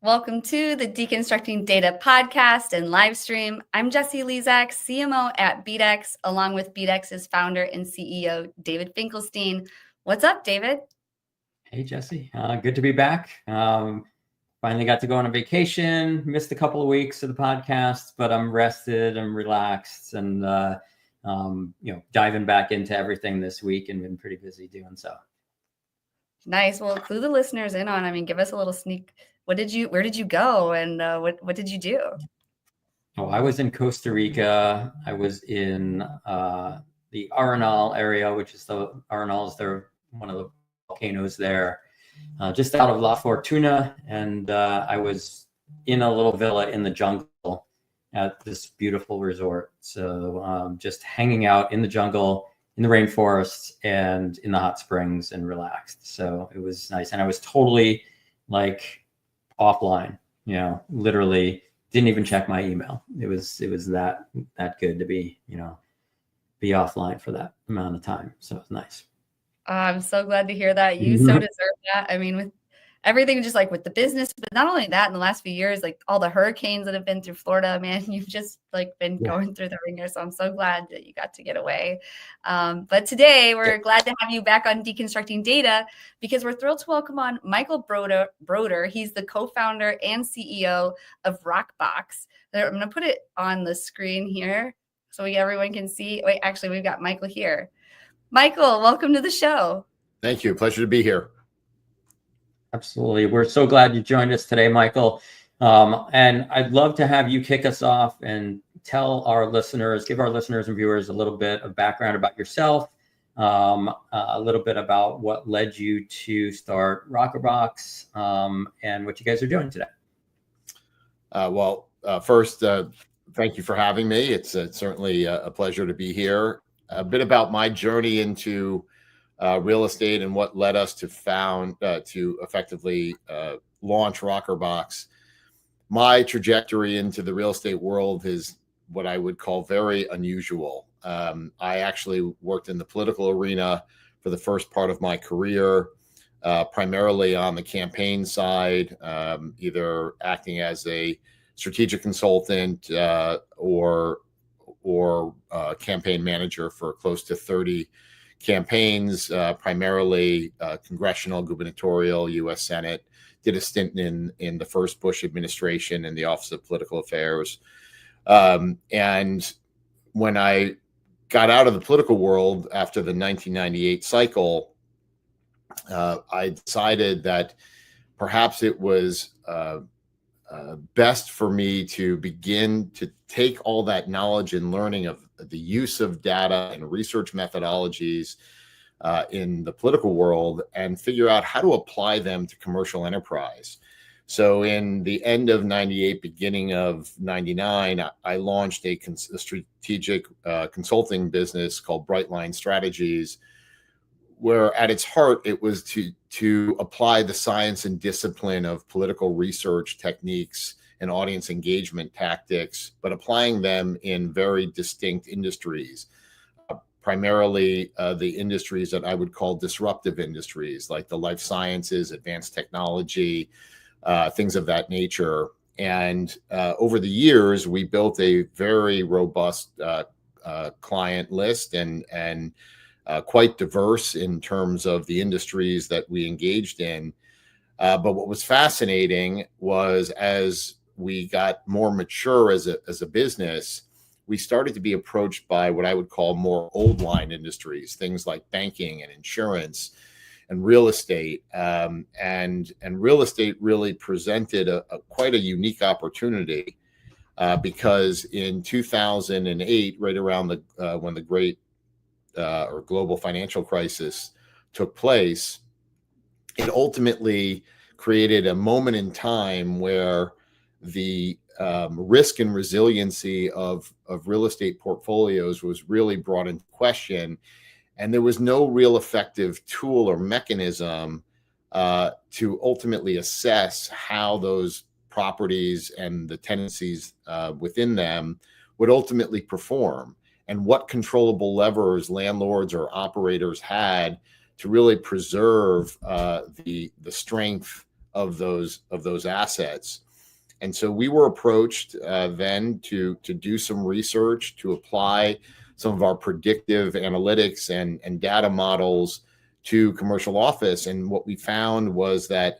Welcome to the Deconstructing Data podcast and live stream. I'm Jessie Lezak, CMO at BDEX, along with BDEX's founder and CEO, David Finkelstein. What's up, David? Hey, Jessie. Good to be back. Finally got to go on a vacation, missed a couple of weeks of the podcast, but I'm rested, I'm relaxed, and diving back into everything this week and been pretty busy doing so. Nice. Well, clue the listeners in on, give us a little sneak. Where did you go, and what did you do? Oh, I was in Costa Rica. I was in the Arenal area, which is they're one of the volcanoes there, just out of La Fortuna. And I was in a little villa in the jungle at this beautiful resort. So just hanging out in the jungle, in the rainforests, and in the hot springs, and relaxed. So it was nice. And I was totally offline, literally didn't even check my email. It was that good to be offline for that amount of time. So it was nice. I'm so glad to hear that. You so deserve that. With everything, just with the business, but not only that, in the last few years, all the hurricanes that have been through Florida, man, you've just been going through the ringer. So I'm so glad that you got to get away. But today we're glad to have you back on Deconstructing Data because we're thrilled to welcome on Michael Broder. He's the co-founder and CEO of Rockbox. I'm going to put it on the screen here so everyone can see. Wait, actually, we've got Michael here. Michael, welcome to the show. Thank you. Pleasure to be here. Absolutely. We're so glad you joined us today, Michael. And I'd love to have you kick us off and give our listeners and viewers a little bit of background about yourself, a little bit about what led you to start Rockbox, and what you guys are doing today. First, thank you for having me. It's certainly a pleasure to be here. A bit about my journey into real estate and what led us to effectively launch Rockbox. My trajectory into the real estate world is what I would call very unusual. I actually worked in the political arena for the first part of my career, primarily on the campaign side, either acting as a strategic consultant or campaign manager for close to 30 campaigns, primarily congressional, gubernatorial, U.S. Senate. Did a stint in the first Bush administration in the Office of Political Affairs. And when I got out of the political world after the 1998 cycle, I decided that perhaps it was best for me to begin to take all that knowledge and learning of the use of data and research methodologies in the political world and figure out how to apply them to commercial enterprise. So in the end of 98, beginning of 99, I launched a strategic consulting business called Brightline Strategies, where at its heart, it was to apply the science and discipline of political research techniques and audience engagement tactics, but applying them in very distinct industries, primarily the industries that I would call disruptive industries, like the life sciences, advanced technology, things of that nature. And over the years, we built a very robust client list and quite diverse in terms of the industries that we engaged in. But what was fascinating was as we got more mature as a business, we started to be approached by what I would call more old line industries, things like banking and insurance and real estate. And real estate really presented quite a unique opportunity because in 2008, right around when the great or global financial crisis took place, it ultimately created a moment in time where the risk and resiliency of real estate portfolios was really brought into question. And there was no real effective tool or mechanism to ultimately assess how those properties and the tenancies within them would ultimately perform, and what controllable levers landlords or operators had to really preserve the strength of those assets. And so we were approached then to do some research, to apply some of our predictive analytics and data models to commercial office. And what we found was that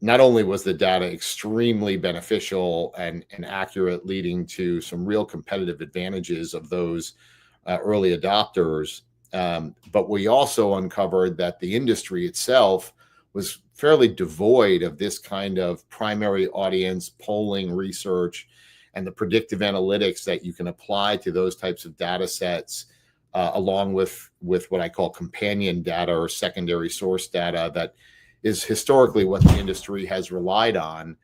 not only was the data extremely beneficial and accurate, leading to some real competitive advantages of those early adopters, but we also uncovered that the industry itself was fairly devoid of this kind of primary audience polling research and the predictive analytics that you can apply to those types of data sets, along with what I call companion data or secondary source data that is historically what the industry has relied on.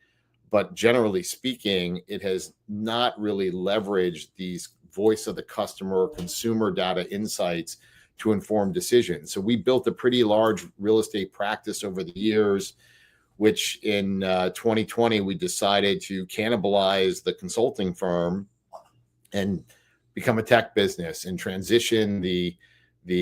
But generally speaking, it has not really leveraged these voice of the customer, consumer data insights to inform decisions. So we built a pretty large real estate practice over the years, which in 2020, we decided to cannibalize the consulting firm and become a tech business and transition the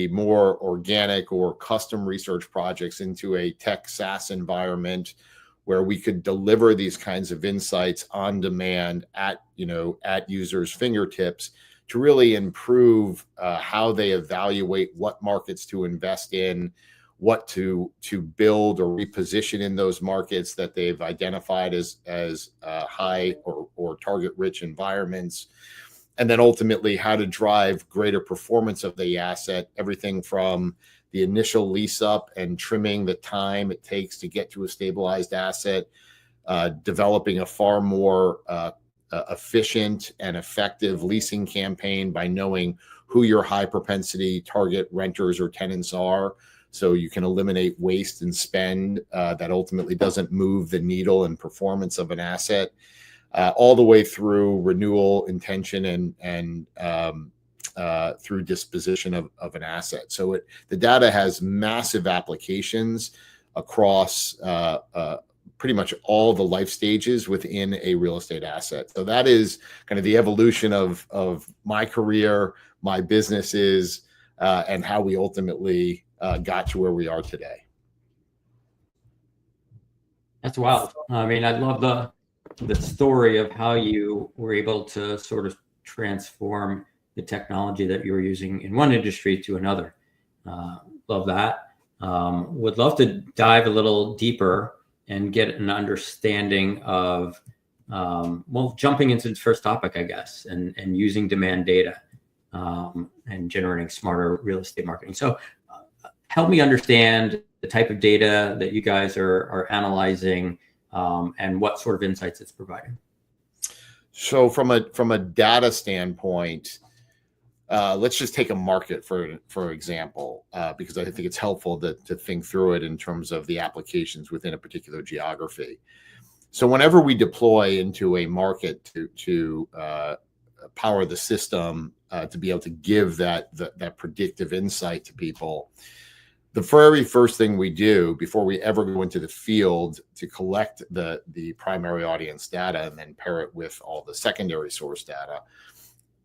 more organic or custom research projects into a tech SaaS environment where we could deliver these kinds of insights on demand at users' fingertips to really improve how they evaluate what markets to invest in, what to build or reposition in those markets that they've identified as high or target-rich environments, and then ultimately how to drive greater performance of the asset, everything from the initial lease up and trimming the time it takes to get to a stabilized asset, developing a far more efficient and effective leasing campaign by knowing who your high propensity target renters or tenants are, so you can eliminate waste and spend that ultimately doesn't move the needle in performance of an asset, all the way through renewal intention and through disposition of an asset. So the data has massive applications across pretty much all the life stages within a real estate asset. So that is kind of the evolution of my career, my businesses, and how we ultimately got to where we are today. That's wild. I mean, I love the story of how you were able to sort of transform the technology that you were using in one industry to another. Love that. Would love to dive a little deeper and get an understanding of, jumping into the first topic, I guess, and using demand data and generating smarter real estate marketing. So help me understand the type of data that you guys are analyzing and what sort of insights it's providing. So from a data standpoint, let's just take a market for example, because I think it's helpful to think through it in terms of the applications within a particular geography. So whenever we deploy into a market to power the system, to be able to give that predictive insight to people, the very first thing we do before we ever go into the field to collect the primary audience data and then pair it with all the secondary source data,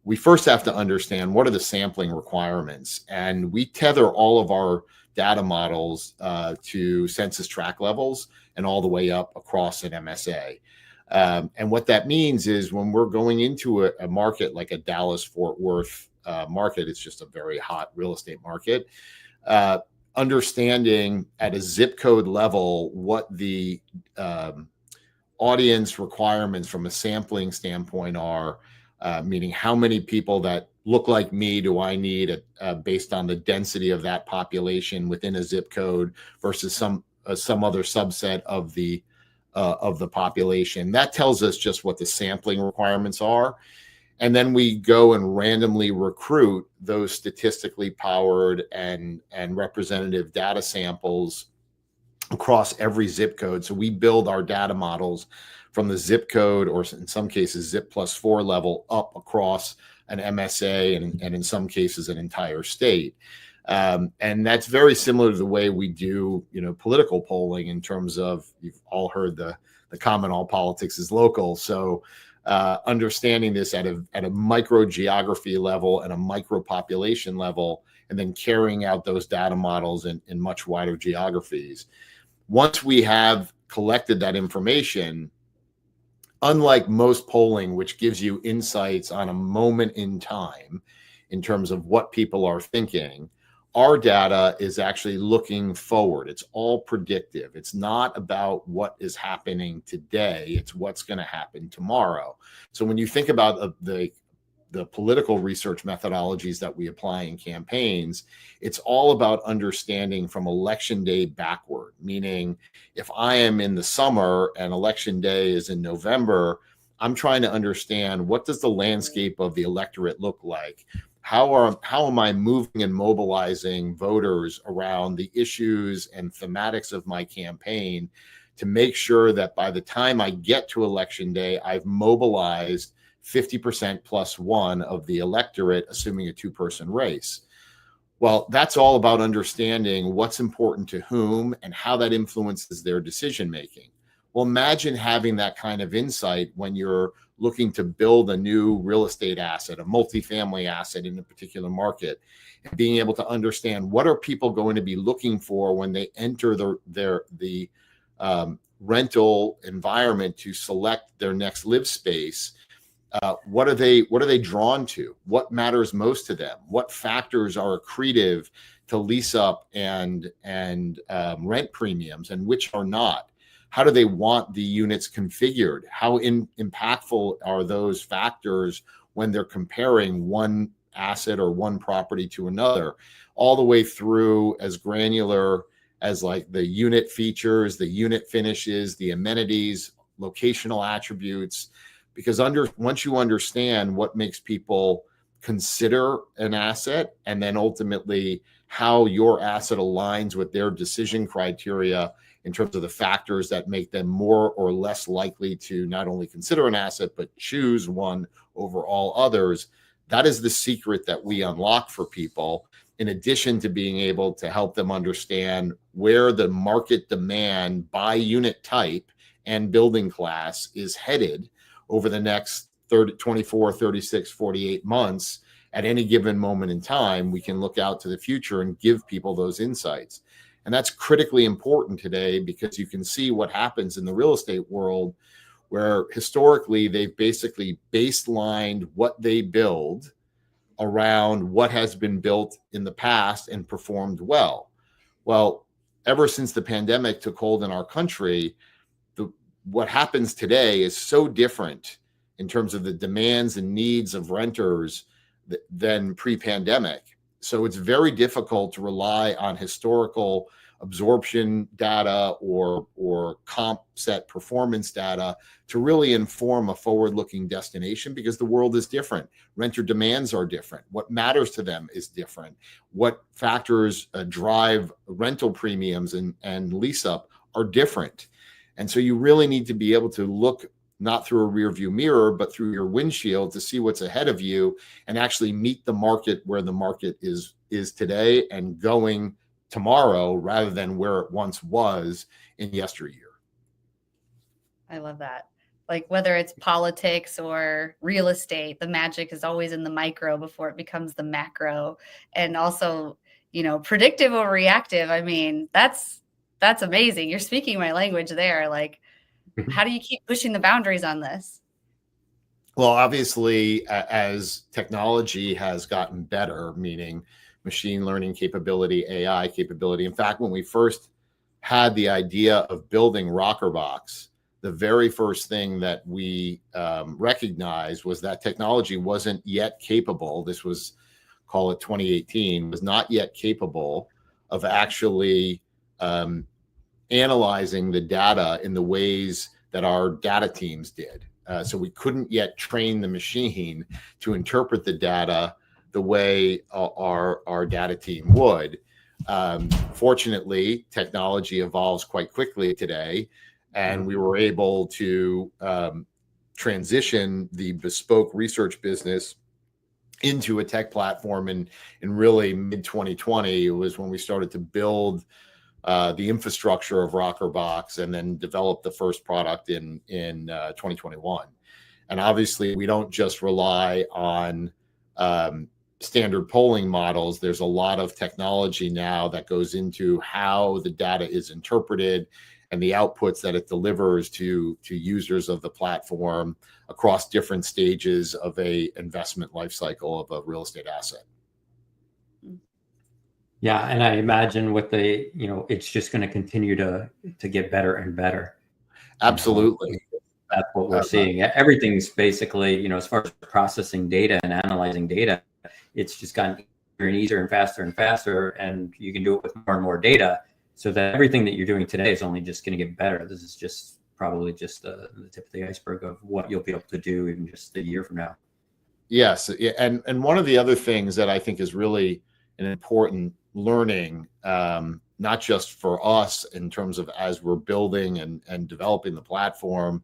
we first have to understand what are the sampling requirements. And we tether all of our data models to census tract levels and all the way up across an MSA. And what that means is when we're going into a market like a Dallas-Fort Worth market, it's just a very hot real estate market, understanding at a zip code level what the audience requirements from a sampling standpoint are, meaning how many people that look like me do I need based on the density of that population within a zip code versus some other subset of the population. That tells us just what the sampling requirements are. And then we go and randomly recruit those statistically powered and representative data samples across every zip code. So we build our data models from the zip code, or in some cases, zip +4 level up across an MSA and in some cases, an entire state. And that's very similar to the way we do, political polling in terms of, you've all heard the comment, all politics is local. So understanding this at a micro geography level and a micro population level, and then carrying out those data models in much wider geographies. Once we have collected that information, unlike most polling, which gives you insights on a moment in time in terms of what people are thinking, our data is actually looking forward. It's all predictive. It's not about what is happening today. It's what's going to happen tomorrow. So when you think about the political research methodologies that we apply in campaigns, it's all about understanding from election day backward, meaning if I am in the summer and election day is in November, I'm trying to understand, what does the landscape of the electorate look like? How am I moving and mobilizing voters around the issues and thematics of my campaign to make sure that by the time I get to election day, I've mobilized 50% plus one of the electorate, assuming a two-person race? Well, that's all about understanding what's important to whom and how that influences their decision-making. Well, imagine having that kind of insight when you're looking to build a new real estate asset, a multifamily asset in a particular market, and being able to understand what are people going to be looking for when they enter the rental environment to select their next live space. What are they drawn to? What matters most to them? What factors are accretive to lease up and rent premiums, and which are not? How do they want the units configured? How impactful are those factors when they're comparing one asset or one property to another, all the way through as granular as like the unit features, the unit finishes, the amenities, locational attributes? Because once you understand what makes people consider an asset, and then ultimately how your asset aligns with their decision criteria in terms of the factors that make them more or less likely to not only consider an asset, but choose one over all others, that is the secret that we unlock for people, in addition to being able to help them understand where the market demand by unit type and building class is headed over the next 24, 36, 48 months. At any given moment in time, we can look out to the future and give people those insights. And that's critically important today, because you can see what happens in the real estate world, where historically they've basically baselined what they build around what has been built in the past and performed well. Well, ever since the pandemic took hold in our country, what happens today is so different in terms of the demands and needs of renters than pre-pandemic. So it's very difficult to rely on historical absorption data or comp set performance data to really inform a forward-looking destination, because the world is different. Renter demands are different. What matters to them is different. What factors drive rental premiums and lease up are different. And so you really need to be able to look not through a rear view mirror, but through your windshield to see what's ahead of you and actually meet the market where the market is today and going tomorrow, rather than where it once was in yesteryear. I love that. Like, whether it's politics or real estate, the magic is always in the micro before it becomes the macro. And also, predictive or reactive. I mean, that's amazing. You're speaking my language there. Like, how do you keep pushing the boundaries on this? Well, obviously, as technology has gotten better, meaning machine learning capability, AI capability. In fact, when we first had the idea of building RCKRBX, the very first thing that we recognized was that technology wasn't yet capable. This was, call it 2018, was not yet capable of actually analyzing the data in the ways that our data teams did. So we couldn't yet train the machine to interpret the data the way our data team would. Fortunately, technology evolves quite quickly today, and we were able to transition the bespoke research business into a tech platform in really mid-2020. It was when we started to build the infrastructure of RCKRBX and then develop the first product in 2021. And obviously, we don't just rely on standard polling models. There's a lot of technology now that goes into how the data is interpreted and the outputs that it delivers to users of the platform across different stages of a investment life cycle of a real estate asset. Yeah, and I imagine with the, it's just going to continue to get better and better. Absolutely. That's what we're seeing. Everything's basically, as far as processing data and analyzing data, it's just gotten easier and easier and faster, and you can do it with more and more data, so that everything that you're doing today is only just going to get better. This is just probably just the tip of the iceberg of what you'll be able to do in just a year from now. Yes, and one of the other things that I think is really an important learning, not just for us in terms of as we're building and developing the platform,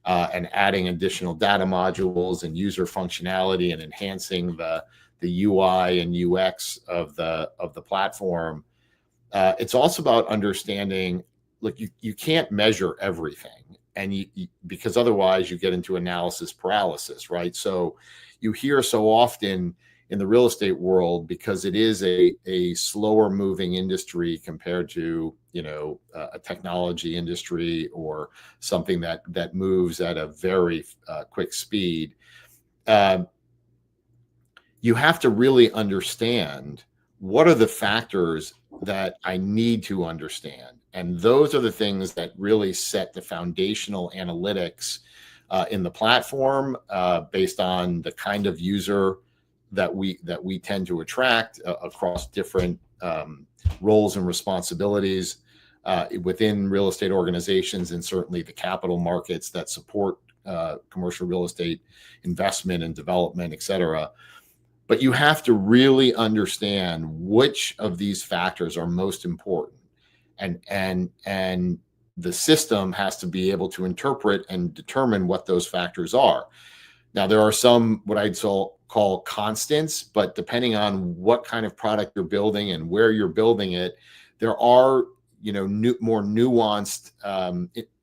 and adding additional data modules and user functionality and enhancing the UI and UX of the platform. It's also about understanding, look, you can't measure everything, and you because otherwise you get into analysis paralysis, right? So you hear so often in the real estate world, because it is a slower moving industry compared to, a technology industry or something that moves at a very quick speed. You have to really understand what are the factors that I need to understand. And those are the things that really set the foundational analytics in the platform, based on the kind of user that we tend to attract across different roles and responsibilities within real estate organizations, and certainly the capital markets that support commercial real estate investment and development, et cetera. But you have to really understand which of these factors are most important, and the system has to be able to interpret and determine what those factors are. Now, there are some what I'd call constants, but depending on what kind of product you're building and where you're building it, there are more nuanced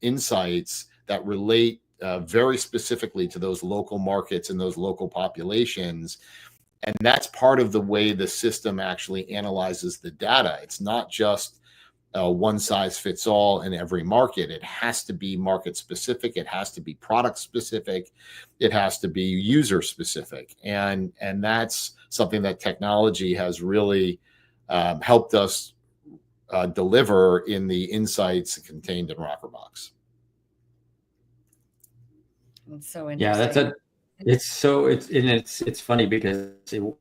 insights that relate very specifically to those local markets and those local populations. And that's part of the way the system actually analyzes the data. It's not just one size fits all in every market. It has to be market specific. It has to be product specific. It has to be user specific. And that's something that technology has really helped us deliver in the insights contained in Rockerbox. It's so interesting. Yeah, it's funny because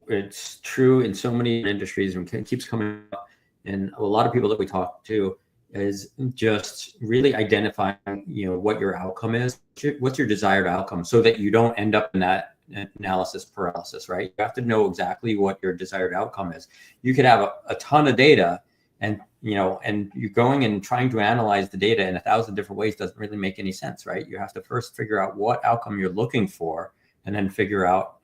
it's true in so many industries, and it keeps coming up. And a lot of people that we talk to is just really identifying, what your outcome is, what's your desired outcome, so that you don't end up in that analysis paralysis, right? You have to know exactly what your desired outcome is. You could have a ton of data, and you're going and trying to analyze the data in 1,000 different ways doesn't really make any sense, right? You have to first figure out what outcome you're looking for, and then figure out,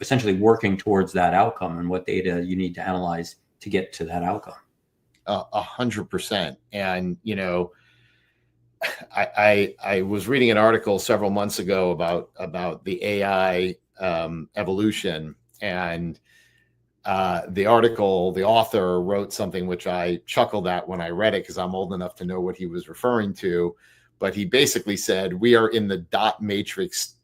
essentially working towards that outcome and what data you need to analyze to get to that outcome. 100%. And, I was reading an article several months ago about the AI evolution, and the article, the author wrote something which I chuckled at when I read it, because I'm old enough to know what he was referring to. But he basically said, we are in the dot matrix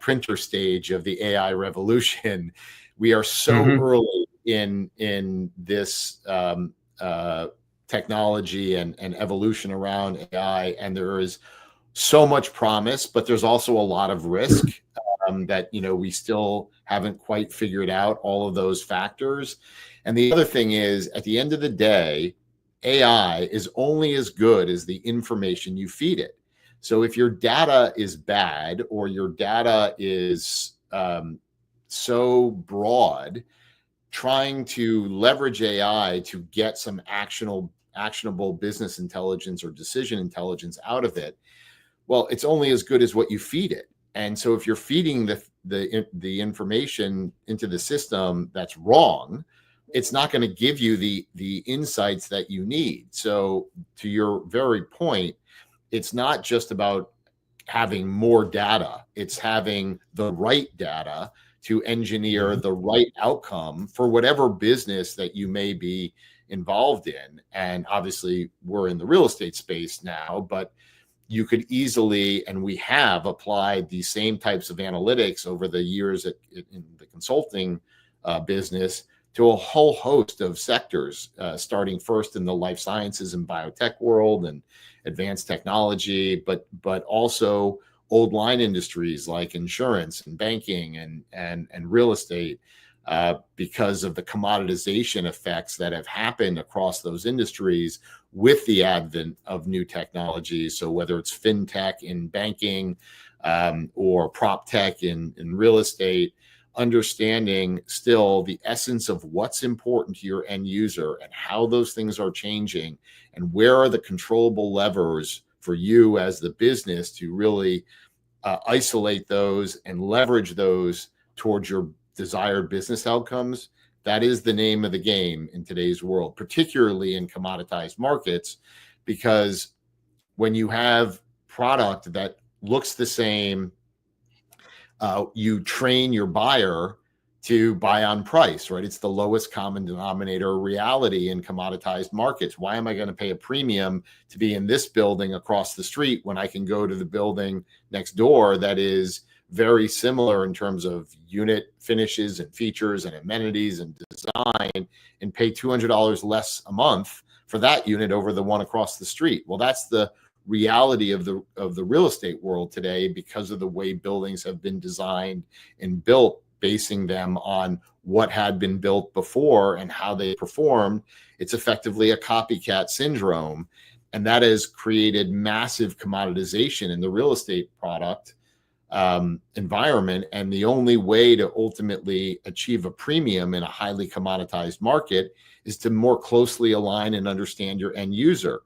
printer stage of the AI revolution. We are so early in this technology and evolution around AI, and there is so much promise, but there's also a lot of risk that we still haven't quite figured out all of those factors. And the other thing is, at the end of the day, AI is only as good as the information you feed it. So if your data is bad, or your data is so broad, trying to leverage AI to get some actionable business intelligence or decision intelligence out of it, well, it's only as good as what you feed it. And so if you're feeding the information into the system that's wrong, it's not going to give you the insights that you need. So to your very point, it's not just about having more data. It's having the right data to engineer the right outcome for whatever business that you may be involved in. And obviously we're in the real estate space now, but you could easily, and we have applied these same types of analytics over the years in the consulting business to a whole host of sectors, starting first in the life sciences and biotech world and advanced technology, but also old line industries like insurance and banking and real estate, because of the commoditization effects that have happened across those industries with the advent of new technologies. So whether it's fintech in banking or prop tech in real estate, understanding still the essence of what's important to your end user and how those things are changing, and where are the controllable levers for you as the business to really isolate those and leverage those towards your desired business outcomes. That is the name of the game in today's world, particularly in commoditized markets, because when you have product that looks the same, you train your buyer to buy on price, right? It's the lowest common denominator reality in commoditized markets. Why am I going to pay a premium to be in this building across the street when I can go to the building next door that is very similar in terms of unit finishes and features and amenities and design, and pay $200 less a month for that unit over the one across the street? Well, that's the reality of the real estate world today, because of the way buildings have been designed and built, basing them on what had been built before and how they performed. It's effectively a copycat syndrome, and that has created massive commoditization in the real estate product environment. And the only way to ultimately achieve a premium in a highly commoditized market is to more closely align and understand your end user.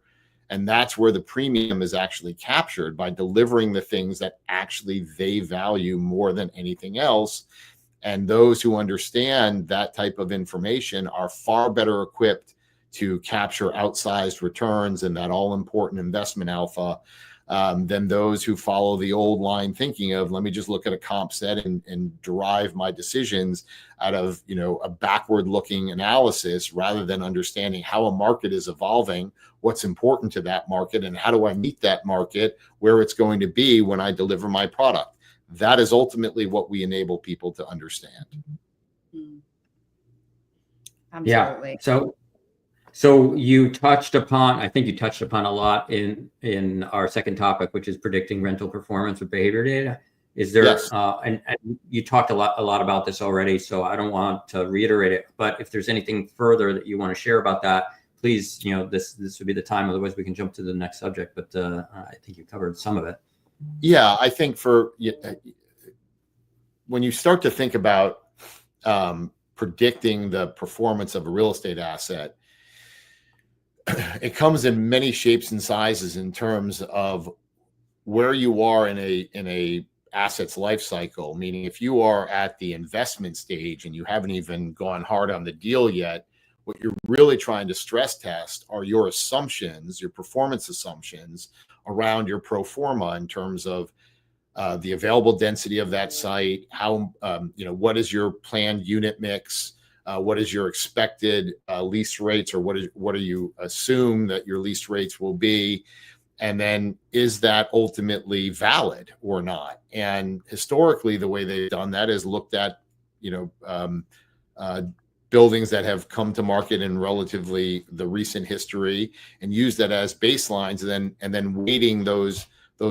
And that's where the premium is actually captured, by delivering the things that actually they value more than anything else. And those who understand that type of information are far better equipped to capture outsized returns and that all-important investment alpha than those who follow the old line thinking of, let me just look at a comp set and derive my decisions out of, a backward-looking analysis, rather than understanding how a market is evolving, what's important to that market, and how do I meet that market where it's going to be when I deliver my product. That is ultimately what we enable people to understand. Absolutely. Yeah. So you touched upon, I think you touched upon a lot in our second topic, which is predicting rental performance with behavior data. Is there, yes. And you talked a lot about this already, so I don't want to reiterate it, but if there's anything further that you want to share about that, please, this would be the time. Otherwise we can jump to the next subject, but I think you covered some of it. Yeah, I think when you start to think about predicting the performance of a real estate asset, it comes in many shapes and sizes in terms of where you are in a asset's life cycle. Meaning, if you are at the investment stage and you haven't even gone hard on the deal yet, what you're really trying to stress test are your assumptions, your performance assumptions around your pro forma, in terms of the available density of that site, how, what is your planned unit mix, what is your expected lease rates, or what do you assume that your lease rates will be, and then is that ultimately valid or not? And historically, the way they've done that is looked at, buildings that have come to market in relatively the recent history, and use that as baselines, and then weighting those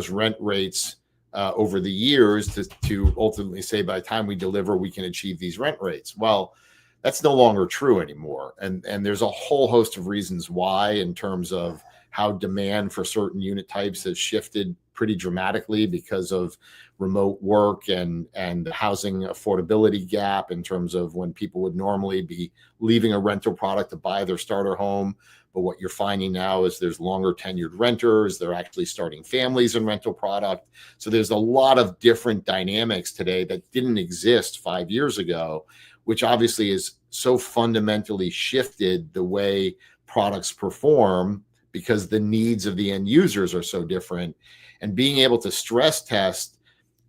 rent rates over the years to ultimately say, by the time we deliver, we can achieve these rent rates. Well, that's no longer true anymore. And there's a whole host of reasons why, in terms of how demand for certain unit types has shifted pretty dramatically because of remote work and the housing affordability gap, in terms of when people would normally be leaving a rental product to buy their starter home. But what you're finding now is there's longer tenured renters. They're actually starting families in rental product. So there's a lot of different dynamics today that didn't exist 5 years ago, which obviously is so fundamentally shifted the way products perform, because the needs of the end users are so different. And being able to stress test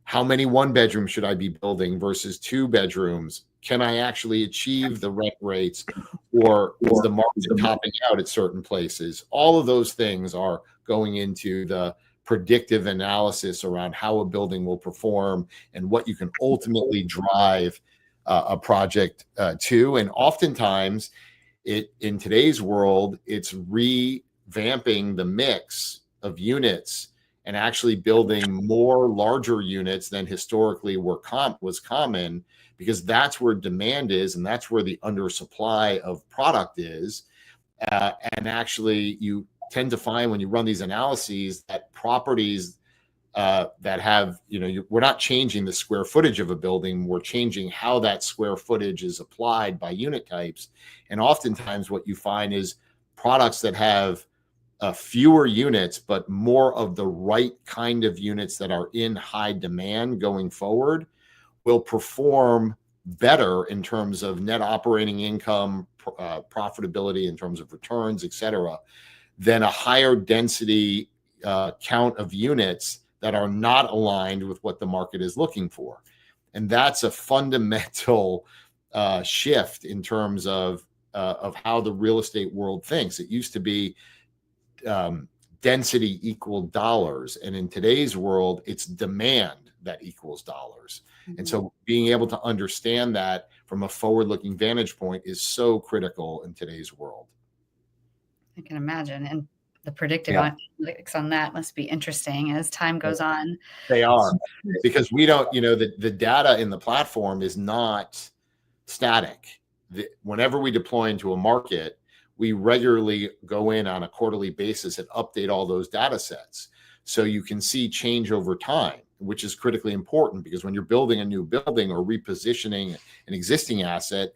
how many 1 bedrooms should I be building versus 2 bedrooms, can I actually achieve the rent rates, or is the market topping out at certain places? All of those things are going into the predictive analysis around how a building will perform and what you can ultimately drive a project to. And oftentimes, in today's world, it's revamping the mix of units and actually building more larger units than historically was common, because that's where demand is and that's where the undersupply of product is. And actually, you tend to find when you run these analyses that properties that have, we're not changing the square footage of a building, we're changing how that square footage is applied by unit types. And oftentimes what you find is products that have fewer units, but more of the right kind of units that are in high demand going forward will perform better in terms of net operating income, profitability, in terms of returns, et cetera, than a higher density count of units that are not aligned with what the market is looking for. And that's a fundamental shift in terms of how the real estate world thinks. It used to be density equaled dollars. And in today's world, it's demand that equals dollars. Mm-hmm. And so being able to understand that from a forward-looking vantage point is so critical in today's world. I can imagine. And the predictive analytics on that must be interesting as time goes on. They are, because we don't, the data in the platform is not static. Whenever we deploy into a market, we regularly go in on a quarterly basis and update all those data sets. So you can see change over time, which is critically important, because when you're building a new building or repositioning an existing asset,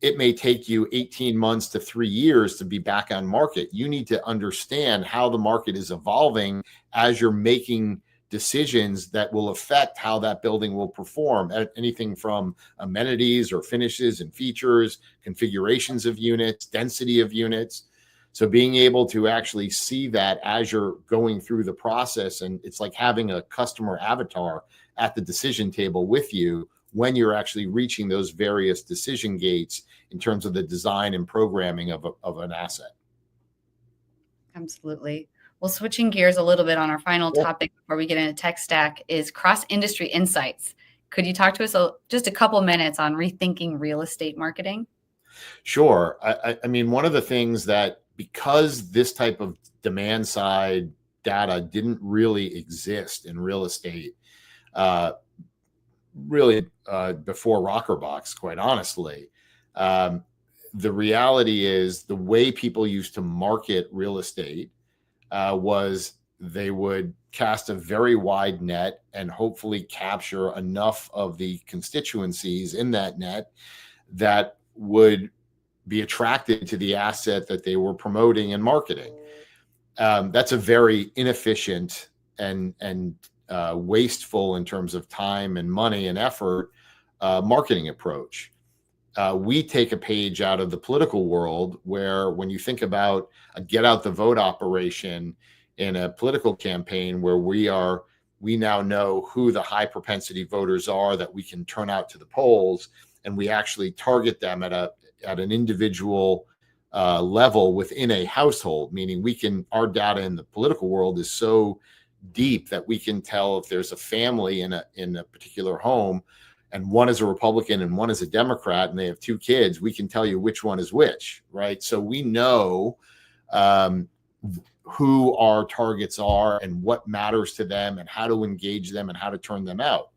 it may take you 18 months to 3 years to be back on market. You need to understand how the market is evolving as you're making decisions that will affect how that building will perform. Anything from amenities or finishes and features, configurations of units, density of units. So being able to actually see that as you're going through the process, and it's like having a customer avatar at the decision table with you when you're actually reaching those various decision gates in terms of the design and programming of an asset. Absolutely. Well, switching gears a little bit on our final topic before we get into tech stack is cross-industry insights. Could you talk to us just a couple minutes on rethinking real estate marketing? Sure. I mean, one of the things that, because this type of demand side data didn't really exist in real estate, before RCKRBX, quite honestly, the reality is the way people used to market real estate was they would cast a very wide net and hopefully capture enough of the constituencies in that net that would be attracted to the asset that they were promoting and marketing. That's a very inefficient and wasteful in terms of time and money and effort marketing approach. We take a page out of the political world, where when you think about a get out the vote operation in a political campaign, where we now know who the high propensity voters are that we can turn out to the polls, and we actually target them at an individual level within a household, meaning our data in the political world is so deep that we can tell if there's a family in a particular home, and one is a Republican and one is a Democrat, and they have 2 kids, we can tell you which one is which, right? So we know who our targets are and what matters to them and how to engage them and how to turn them out.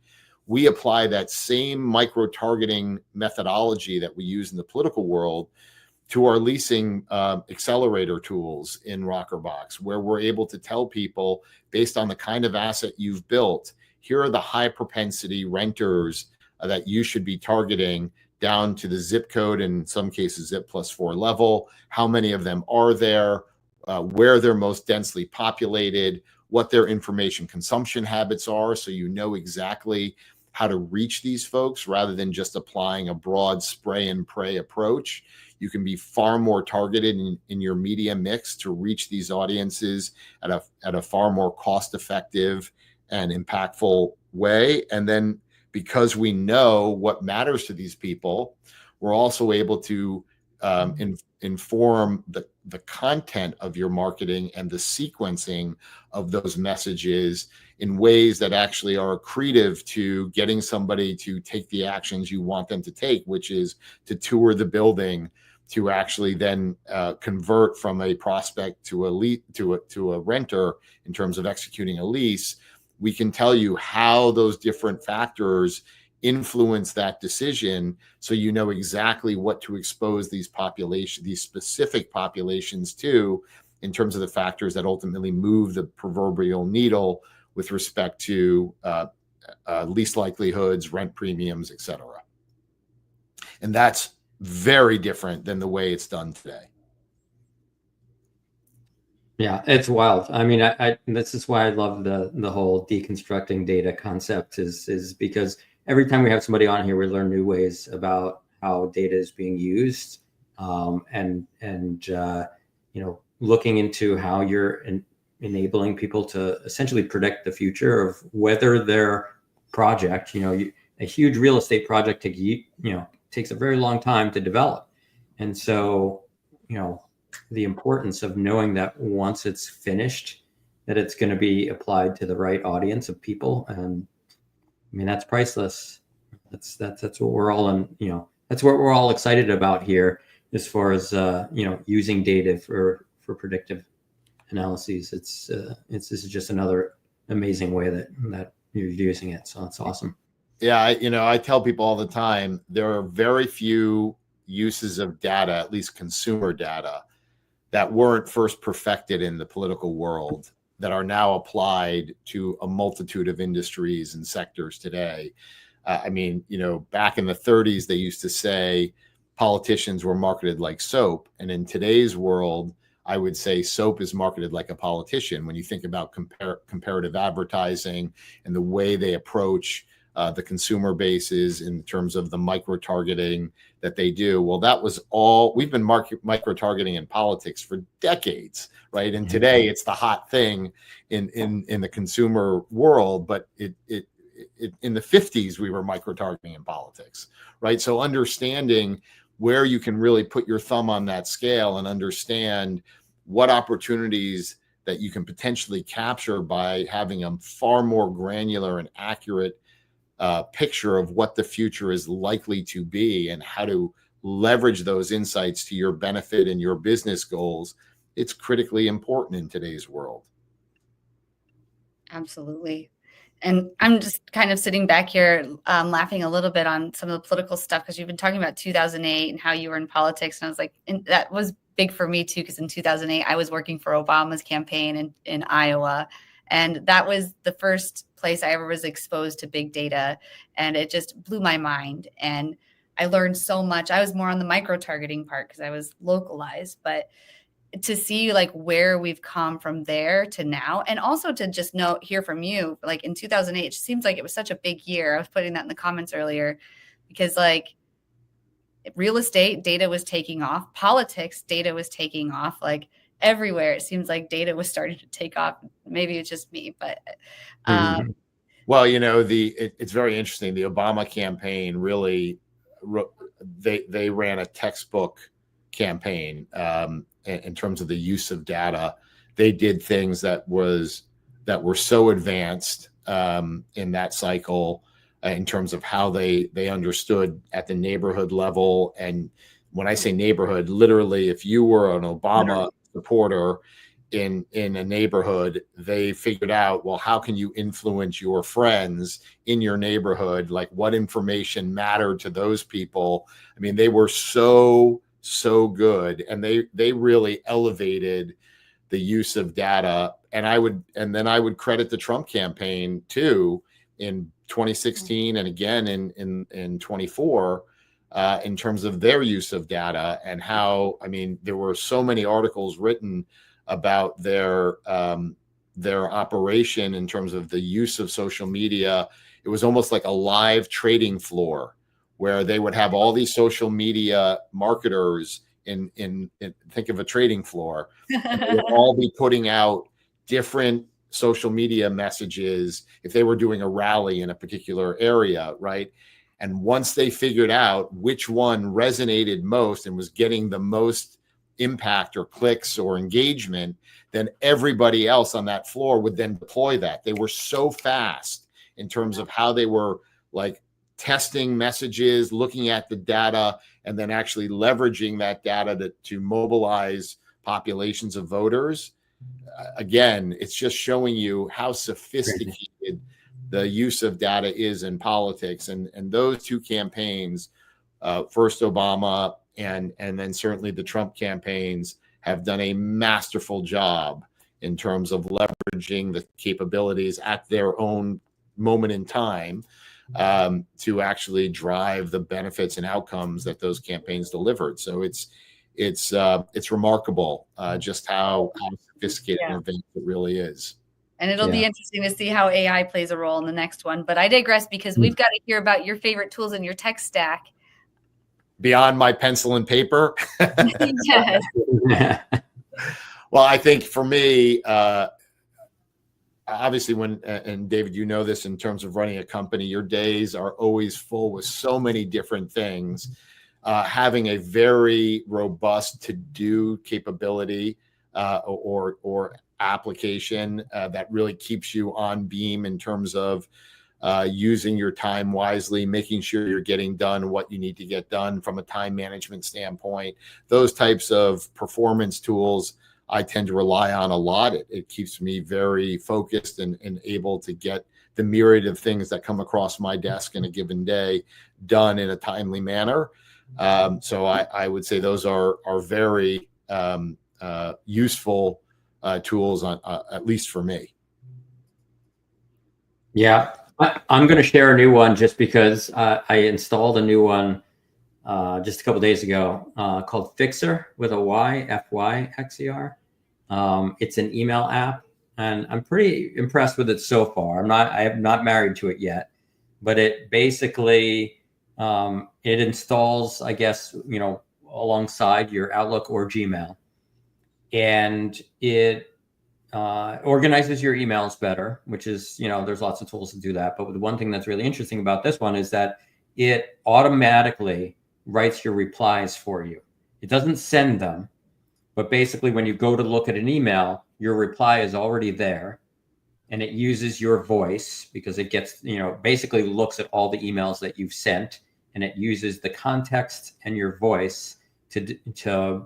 We apply that same micro-targeting methodology that we use in the political world to our leasing accelerator tools in RCKRBX, where we're able to tell people, based on the kind of asset you've built, here are the high propensity renters that you should be targeting down to the zip code, in some cases zip +4 level. How many of them are there? Where they're most densely populated, what their information consumption habits are, so you know exactly how to reach these folks rather than just applying a broad spray and pray approach. You can be far more targeted in your media mix to reach these audiences at a far more cost-effective and impactful way. And then because we know what matters to these people, we're also able to inform the content of your marketing and the sequencing of those messages in ways that actually are accretive to getting somebody to take the actions you want them to take, which is to tour the building, to actually then convert from a prospect to a renter in terms of executing a lease. We can tell you how those different factors influence that decision, so you know exactly what to expose these specific populations to, in terms of the factors that ultimately move the proverbial needle with respect to lease likelihoods, rent premiums, etc. And that's very different than the way it's done today. Yeah, it's wild. I mean, this is why I love the whole deconstructing data concept, is because every time we have somebody on here, we learn new ways about how data is being used, and looking into how you're enabling people to essentially predict the future of whether their project, a huge real estate project takes a very long time to develop. And so, the importance of knowing that once it's finished, that it's going to be applied to the right audience of people. And I mean, that's priceless. That's what we're all that's what we're all excited about here, as far as, using data for predictive analyses. This is just another amazing way that you're using it. So it's awesome. Yeah. I tell people all the time, there are very few uses of data, at least consumer data, that weren't first perfected in the political world, that are now applied to a multitude of industries and sectors today. Back in the 30s, they used to say politicians were marketed like soap. And in today's world, I would say soap is marketed like a politician. When you think about comparative advertising and the way they approach the consumer bases in terms of the micro-targeting that they do. Well, that was all, we've been micro-targeting in politics for decades, right? And today it's the hot thing in the consumer world, but it in the 50s, we were micro-targeting in politics, right? So understanding where you can really put your thumb on that scale and understand what opportunities that you can potentially capture by having a far more granular and accurate picture of what the future is likely to be and how to leverage those insights to your benefit and your business goals, it's critically important in today's world. Absolutely. And I'm just kind of sitting back here laughing a little bit on some of the political stuff, because you've been talking about 2008 and how you were in politics. And I was like, and that was big for me too, because in 2008, I was working for Obama's campaign in Iowa. And that was the first place I ever was exposed to big data. And it just blew my mind. And I learned so much. I was more on the micro-targeting part because I was localized. But to see like where we've come from there to now, and also to just hear from you, like in 2008, it seems like it was such a big year. I was putting that in the comments earlier, because like real estate data was taking off, politics data was taking off, like everywhere. It seems like data was starting to take off. Maybe it's just me, but well, it's very interesting. The Obama campaign really, they ran a textbook campaign in terms of the use of data. They did things that were so advanced in that cycle in terms of how they understood at the neighborhood level. And when I say neighborhood, literally, if you were an Obama supporter in a neighborhood, they figured out, well, how can you influence your friends in your neighborhood? Like, what information mattered to those people? I mean, they were so good, and they really elevated the use of data. And then I would credit the Trump campaign too in 2016 and again in 24 in terms of their use of data, and how, there were so many articles written about their operation in terms of the use of social media. It was almost like a live trading floor where they would have all these social media marketers in think of a trading floor, and they would all be putting out different social media messages if they were doing a rally in a particular area, right? And once they figured out which one resonated most and was getting the most impact or clicks or engagement, then everybody else on that floor would then deploy that. They were so fast in terms of how they were like testing messages, looking at the data, and then actually leveraging that data to mobilize populations of voters. Again, it's just showing you how sophisticated the use of data is in politics. And those two campaigns, first Obama and then certainly the Trump campaigns, have done a masterful job in terms of leveraging the capabilities at their own moment in time to actually drive the benefits and outcomes that those campaigns delivered. So it's remarkable just how sophisticated an event it really is. And it'll be interesting to see how AI plays a role in the next one. But I digress, because we've got to hear about your favorite tools in your tech stack. Beyond my pencil and paper. Yes. Well, I think for me, obviously and David, you know this, in terms of running a company, your days are always full with so many different things. Having a very robust to-do capability or application that really keeps you on beam in terms of using your time wisely, making sure you're getting done what you need to get done from a time management standpoint. Those types of performance tools I tend to rely on a lot. It keeps me very focused and able to get the myriad of things that come across my desk in a given day done in a timely manner. So I would say those are very useful tools, at least for me. Yeah, I'm going to share a new one just because I installed a new one just a couple days ago called Fixer with a Y, Fyxer. It's an email app, and I'm pretty impressed with it so far. I am not married to it yet, but it basically it installs, I guess, alongside your Outlook or Gmail, and it organizes your emails better, which is, there's lots of tools to do that. But the one thing that's really interesting about this one is that it automatically writes your replies for you. It doesn't send them, but basically when you go to look at an email, your reply is already there, and it uses your voice because it gets, basically looks at all the emails that you've sent, and it uses the context and your voice to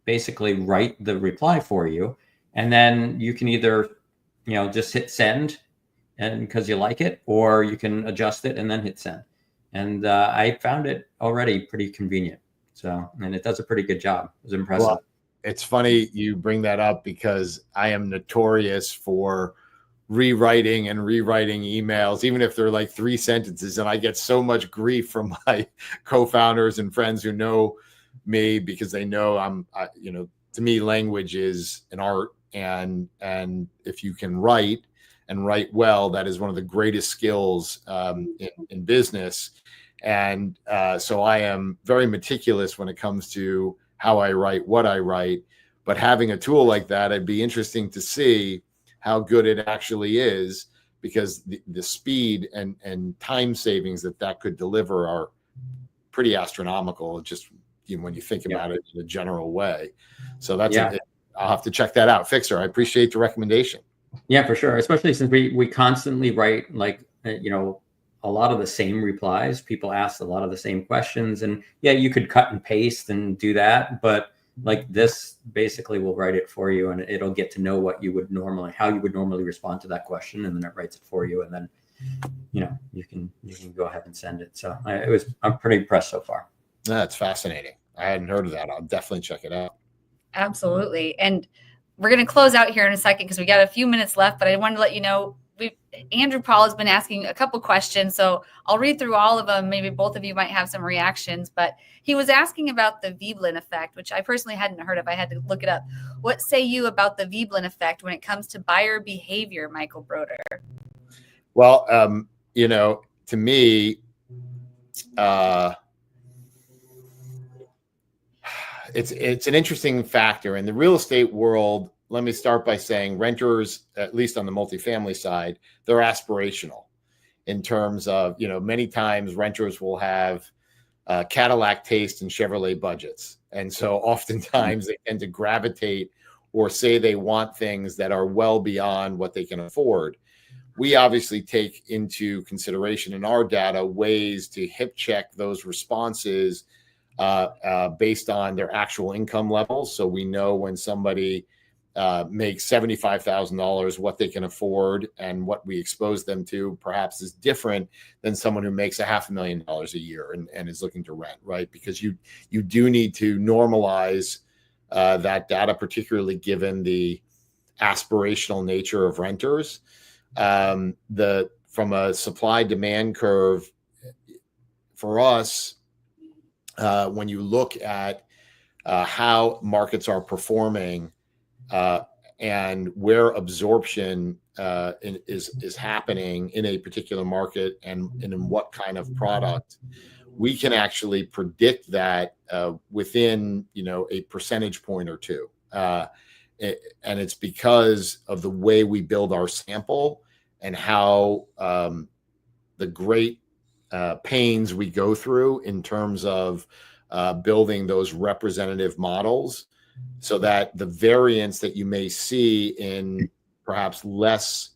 basically write the reply for you. And then you can either, just hit send, and because you like it, or you can adjust it and then hit send. And I found it already pretty convenient. So, and it does a pretty good job. It was impressive. Well, it's funny you bring that up because I am notorious for rewriting emails, even if they're like 3 sentences. And I get so much grief from my co-founders and friends who know me because they know to me, language is an art. And if you can write and write well, that is one of the greatest skills in business. And so I am very meticulous when it comes to how I write, what I write. But having a tool like that, it'd be interesting to see how good it actually is, because the speed and time savings that could deliver are pretty astronomical, just when you think about it in a general way. So that's I'll have to check that out. Fixer, I appreciate the recommendation. Yeah, for sure. Especially since we constantly write a lot of the same replies. People ask a lot of the same questions, and you could cut and paste and do that, but like this basically will write it for you, and it'll get to know how you would normally respond to that question, and then it writes it for you, and then you can go ahead and send it. So I'm pretty impressed so far. That's fascinating. I hadn't heard of that. I'll definitely check it out. Absolutely. And we're going to close out here in a second because we got a few minutes left, but I wanted to let you know, Andrew Paul has been asking a couple questions, so I'll read through all of them. Maybe both of you might have some reactions, but he was asking about the Veblen effect, which I personally hadn't heard of. I had to look it up. What say you about the Veblen effect when it comes to buyer behavior, Michael Broder? Well, to me, it's an interesting factor in the real estate world. let me start by saying renters, at least on the multifamily side, they're aspirational in terms of, many times renters will have Cadillac taste and Chevrolet budgets. And so oftentimes they tend to gravitate or say they want things that are well beyond what they can afford. We obviously take into consideration in our data ways to hip check those responses based on their actual income levels. So we know when somebody makes $75,000, what they can afford, and what we expose them to perhaps is different than someone who makes $500,000 a year and is looking to rent, right? Because you do need to normalize that data, particularly given the aspirational nature of renters. From a supply demand curve for us, when you look at how markets are performing and where absorption is happening in a particular market and in what kind of product, we can actually predict that within a percentage point or two. And it's because of the way we build our sample and how the great pains we go through in terms of building those representative models, so that the variance that you may see in perhaps less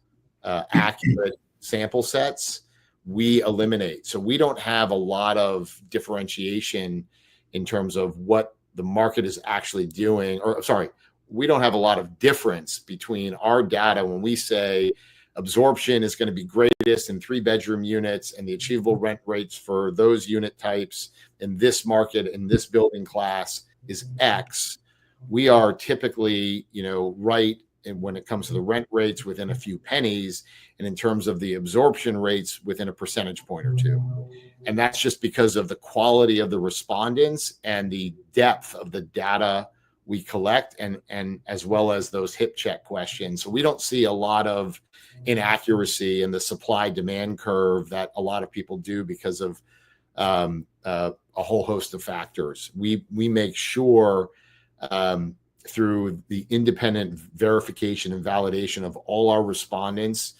accurate sample sets, we eliminate. So we don't have a lot of differentiation in terms of what the market is actually doing, we don't have a lot of difference between our data when we say absorption is going to be greatest in 3-bedroom units and the achievable rent rates for those unit types in this market, in this building class is X. We are typically, right when it comes to the rent rates within a few pennies, and in terms of the absorption rates within a percentage point or two. And that's just because of the quality of the respondents and the depth of the data we collect, and as well as those hip check questions. So we don't see a lot of inaccuracy in the supply demand curve that a lot of people do because of a whole host of factors. We make sure through the independent verification and validation of all our respondents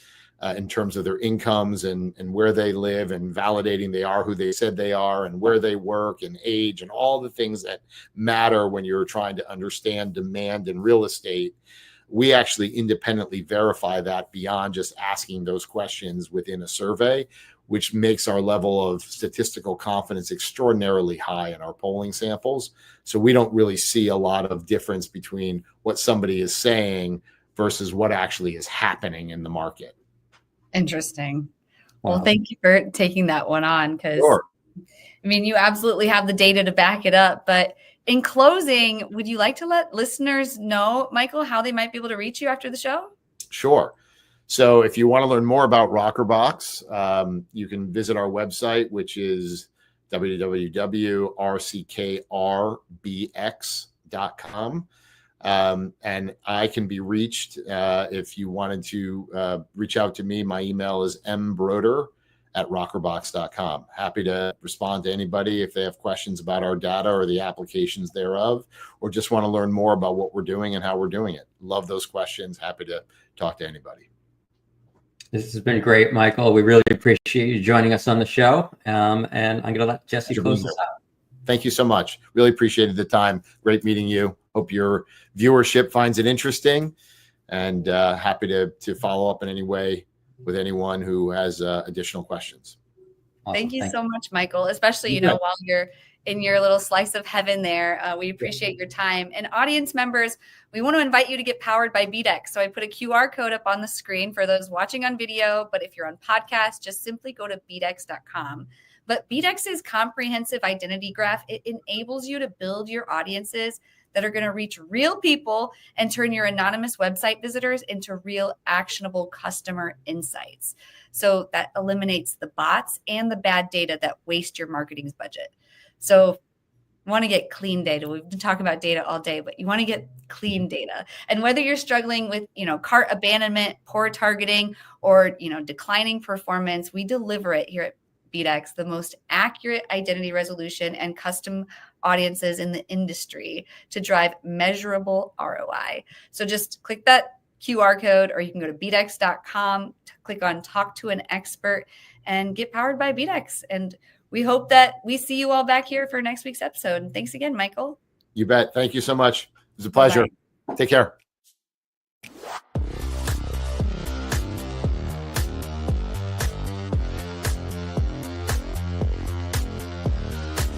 in terms of their incomes and where they live, and validating they are who they said they are, and where they work and age and all the things that matter when you're trying to understand demand in real estate. We actually independently verify that beyond just asking those questions within a survey, which makes our level of statistical confidence extraordinarily high in our polling samples. So we don't really see a lot of difference between what somebody is saying versus what actually is happening in the market. Interesting. Wow. Well, thank you for taking that one on, because Sure. I mean, you absolutely have the data to back it up. But in closing, would you like to let listeners know, Michael, how they might be able to reach you after the show? Sure. So if you want to learn more about RCKRBX, you can visit our website, which is www.rckrbx.com. And I can be reached if you wanted to reach out to me. My email is mbroder@rockerbox.com. Happy to respond to anybody if they have questions about our data or the applications thereof, or just want to learn more about what we're doing and how we're doing it. Love those questions. Happy to talk to anybody. This has been great, Michael. We really appreciate you joining us on the show. And I'm going to let Jesse close this out. Thank you so much. Really appreciated the time. Great meeting you. Hope your viewership finds it interesting, and happy to follow up in any way with anyone who has additional questions. Awesome. Thank you so much, Michael, especially, while you're in your little slice of heaven there. We appreciate your time. And audience members, we want to invite you to get powered by BDEX. So I put a QR code up on the screen for those watching on video, but if you're on podcast, just simply go to bdex.com. But BDEX's comprehensive identity graph, it enables you to build your audiences that are going to reach real people and turn your anonymous website visitors into real actionable customer insights. So that eliminates the bots and the bad data that waste your marketing's budget. So you want to get clean data. We've been talking about data all day, but you want to get clean data. And whether you're struggling with, cart abandonment, poor targeting, or, declining performance, we deliver it here at BDEX, the most accurate identity resolution and custom audiences in the industry to drive measurable ROI. So just click that QR code, or you can go to bdex.com, click on Talk to an Expert, and get powered by BDEX. And we hope that we see you all back here for next week's episode. And thanks again, Michael. You bet. Thank you so much. It was a pleasure. Bye-bye. Take care.